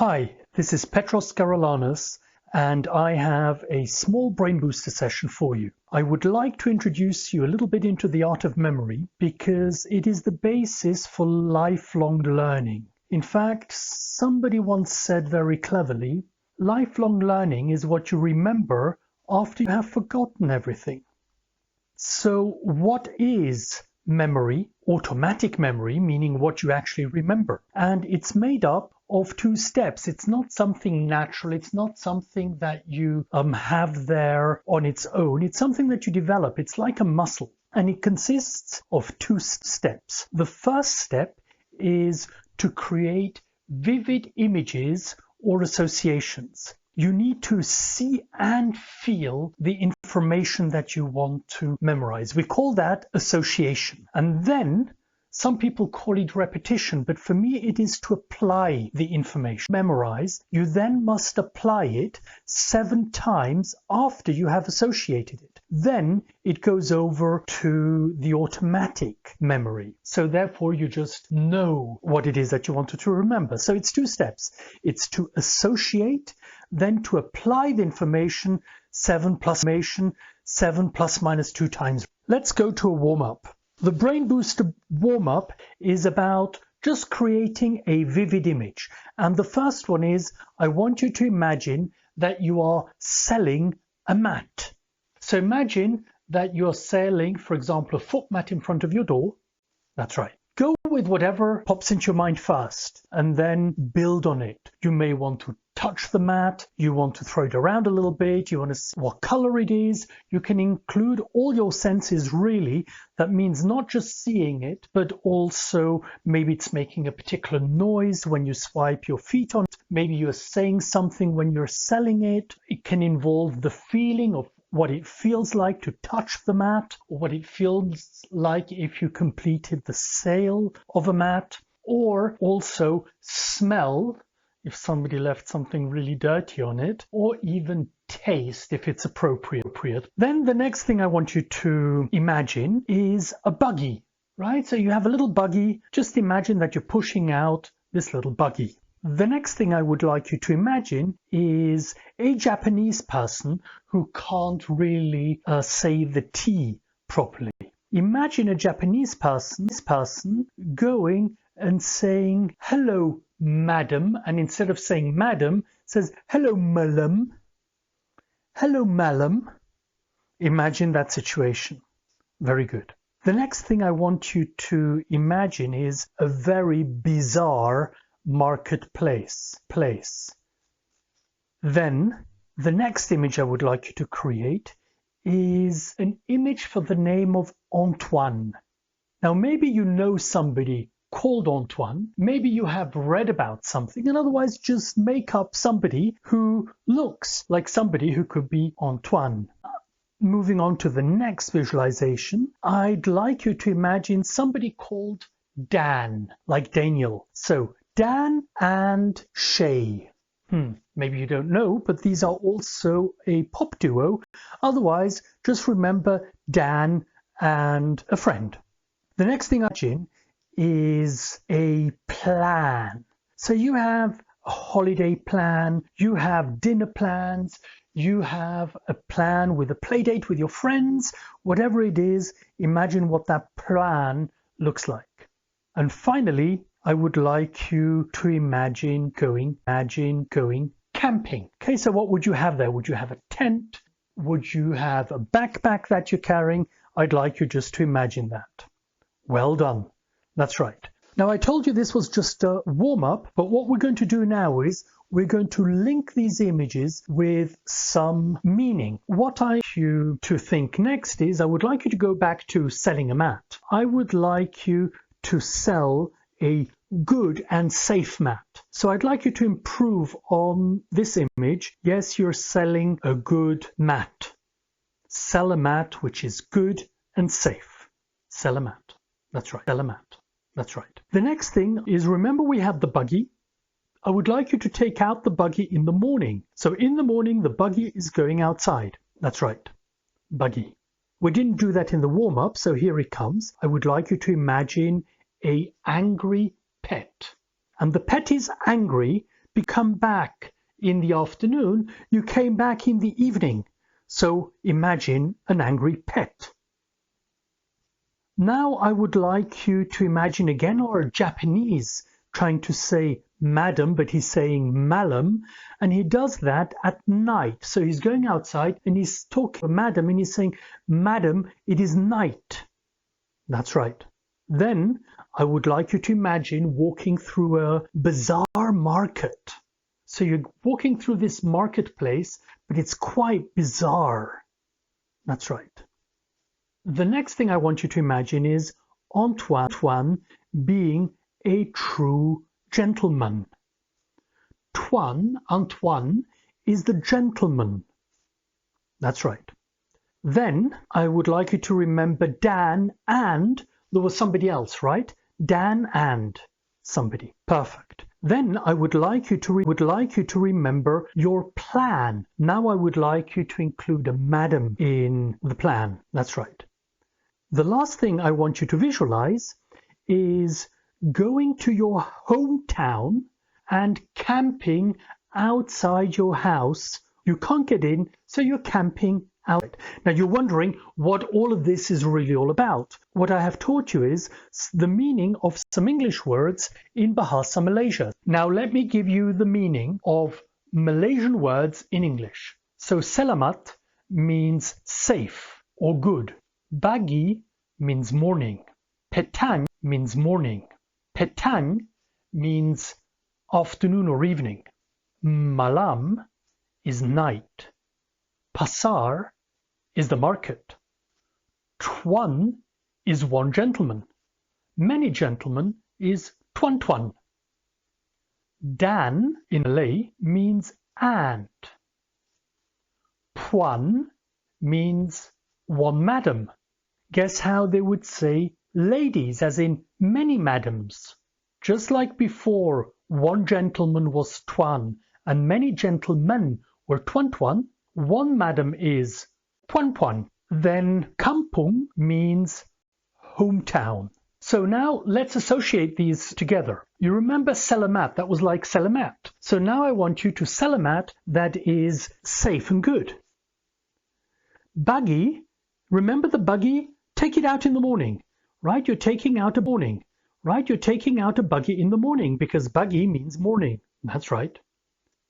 Hi, this is Petros Geroulanos, and I have a small brain booster session for you. I would like to introduce you a little bit into the art of memory because it is the basis for lifelong learning. In fact, somebody once said very cleverly, lifelong learning is what you remember after you have forgotten everything. So what is memory? Automatic memory, meaning what you actually remember. And it's made up of two steps. It's not something natural. It's not something that you have there on its own. It's something that you develop. It's like a muscle. And it consists of two steps. The first step is to create vivid images or associations. You need to see and feel the information that you want to memorize. We call that association. And then some people call it repetition, but for me it is to apply the information. Memorize, you then must apply it 7 times after you have associated it. Then it goes over to the automatic memory. So therefore you just know what it is that you wanted to remember. So it's 2 steps. It's to associate, then to apply the information 7 plus minus 2 times. Let's go to a warm-up. The Brain Booster warm-up is about just creating a vivid image. And the first one is, I want you to imagine that you are selling a mat. So imagine that you're selling, for example, a foot mat in front of your door. That's right. Go with whatever pops into your mind first and then build on it. You may want to touch the mat, you want to throw it around a little bit, you want to see what color it is. You can include all your senses really. That means not just seeing it, but also maybe it's making a particular noise when you swipe your feet on it. Maybe you're saying something when you're selling it. It can involve the feeling of what it feels like to touch the mat, or what it feels like if you completed the sale of a mat, or also smell if somebody left something really dirty on it, or even taste if it's appropriate. Then the next thing I want you to imagine is a buggy, right? So you have a little buggy. Just imagine that you're pushing out this little buggy. The next thing I would like you to imagine is a Japanese person who can't really say the T properly. Imagine a Japanese person going and saying, "Hello, madam," and instead of saying madam, says, "Hello, malam." "Hello, malam." Imagine that situation. Very good. The next thing I want you to imagine is a very bizarre marketplace. Then the next image I would like you to create is an image for the name of Antoine. Now maybe you know somebody called Antoine, maybe you have read about something, and otherwise just make up somebody who looks like somebody who could be Antoine. Moving on to the next visualization, I'd like you to imagine somebody called Dan, like Daniel. So Dan and Shay. Maybe you don't know, but these are also a pop duo. Otherwise, just remember Dan and a friend. The next thing I imagine is a plan. So you have a holiday plan, you have dinner plans, you have a plan with a play date with your friends, whatever it is, imagine what that plan looks like. And finally, I would like you to imagine going camping. Okay, so what would you have there? Would you have a tent? Would you have a backpack that you're carrying? I'd like you just to imagine that. Well done. That's right. Now I told you this was just a warm-up, but what we're going to do now is we're going to link these images with some meaning. What I want you to think next is I would like you to go back to selling a mat. I would like you to sell a good and safe mat. So I'd like you to improve on this image. Yes, you're selling a good mat. Sell a mat which is good and safe. Sell a mat. That's right. Sell a mat. That's right. The next thing is, remember we have the buggy. I would like you to take out the buggy in the morning. So in the morning, the buggy is going outside. That's right. Buggy. We didn't do that in the warm-up, so here it comes. I would like you to imagine an angry pet. And the pet is angry become back in the afternoon, you came back in the evening. So imagine an angry pet. Now I would like you to imagine again our Japanese trying to say madam, but he's saying malam, and he does that at night. So he's going outside and he's talking to madam and he's saying, madam, it is night. That's right. Then I would like you to imagine walking through a bazaar market. So you're walking through this marketplace, but it's quite bizarre. That's right. The next thing I want you to imagine is Antoine being a true gentleman. Antoine is the gentleman. That's right. Then I would like you to remember Dan and there was somebody else, right? Dan and somebody. Perfect. Then I would like you to remember your plan. Now I would like you to include a madam in the plan. That's right. The last thing I want you to visualize is going to your hometown and camping outside your house. You can't get in, so you're camping out. Now you're wondering what all of this is really all about. What I have taught you is the meaning of some English words in Bahasa Malaysia. Now let me give you the meaning of Malaysian words in English. So selamat means safe or good. Pagi means morning. Petang means morning. Petang means afternoon or evening. Malam is night. Pasar is the market. Tuan is one gentleman. Many gentlemen is tuan. Dan in Malay means and. Puan means one madam. Guess how they would say ladies, as in many madams. Just like before, one gentleman was tuan and many gentlemen were tuan, one madam is puan. Then kampung means hometown. So now let's associate these together. You remember selamat, that was like selamat. So now I want you to selamat, that is safe and good. Bagi, remember the buggy? Take it out in the morning, right? You're taking out a morning, right? You're taking out a buggy in the morning because buggy means morning. That's right.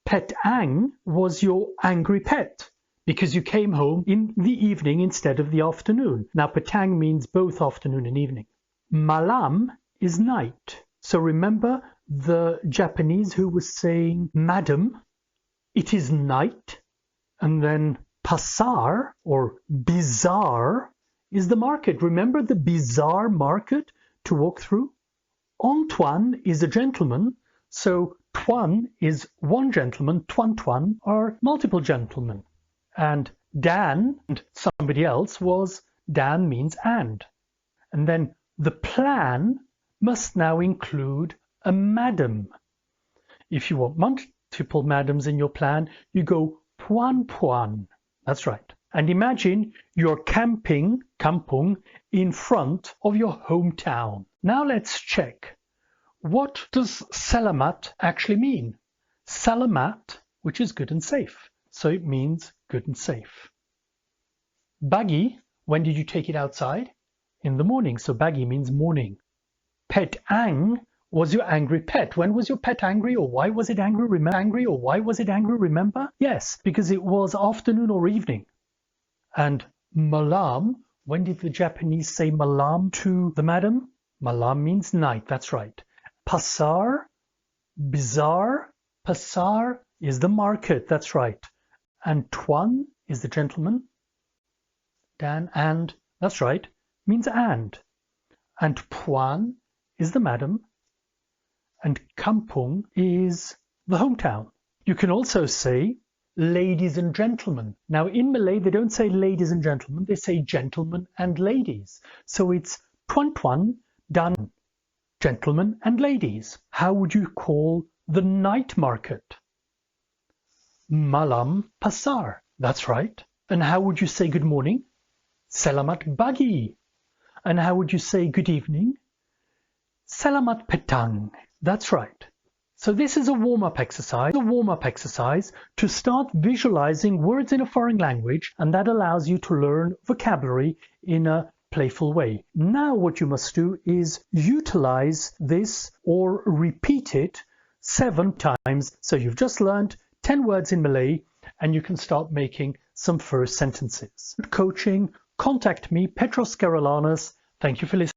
Petang was your angry pet because you came home in the evening instead of the afternoon. Now petang means both afternoon and evening. Malam is night. So remember the Japanese who was saying madam, it is night, and then pasar or bizarre is the market. Remember the bizarre market to walk through? Antoine is a gentleman, so tuan is one gentleman, tuan are multiple gentlemen. And Dan and somebody else was Dan means and. And then the plan must now include a madam. If you want multiple madams in your plan, you go puan. That's right. And imagine you're camping, kampung, in front of your hometown. Now let's check. What does selamat actually mean? Selamat, which is good and safe. So it means good and safe. Bagi, when did you take it outside? In the morning, so bagi means morning. Petang was your angry pet. When was your pet angry or why was it angry? Remember? Yes, because it was afternoon or evening. And malam, when did the Japanese say malam to the madam? Malam means night, that's right. Pasar, bizarre, pasar is the market, that's right. And tuan is the gentleman. Dan and, that's right, means and. And puan is the madam. And kampung is the hometown. You can also say ladies and gentlemen. Now in Malay they don't say ladies and gentlemen, they say gentlemen and ladies. So it's tuan dan, gentlemen and ladies. How would you call the night market? Malam pasar. That's right. And how would you say good morning? Selamat pagi. And how would you say good evening? Selamat petang. That's right. So this is a warm-up exercise to start visualizing words in a foreign language, and that allows you to learn vocabulary in a playful way. Now what you must do is utilize this or repeat it 7 times. So you've just learned 10 words in Malay and you can start making some first sentences. Coaching, contact me, Petros Geroulanos. Thank you for listening.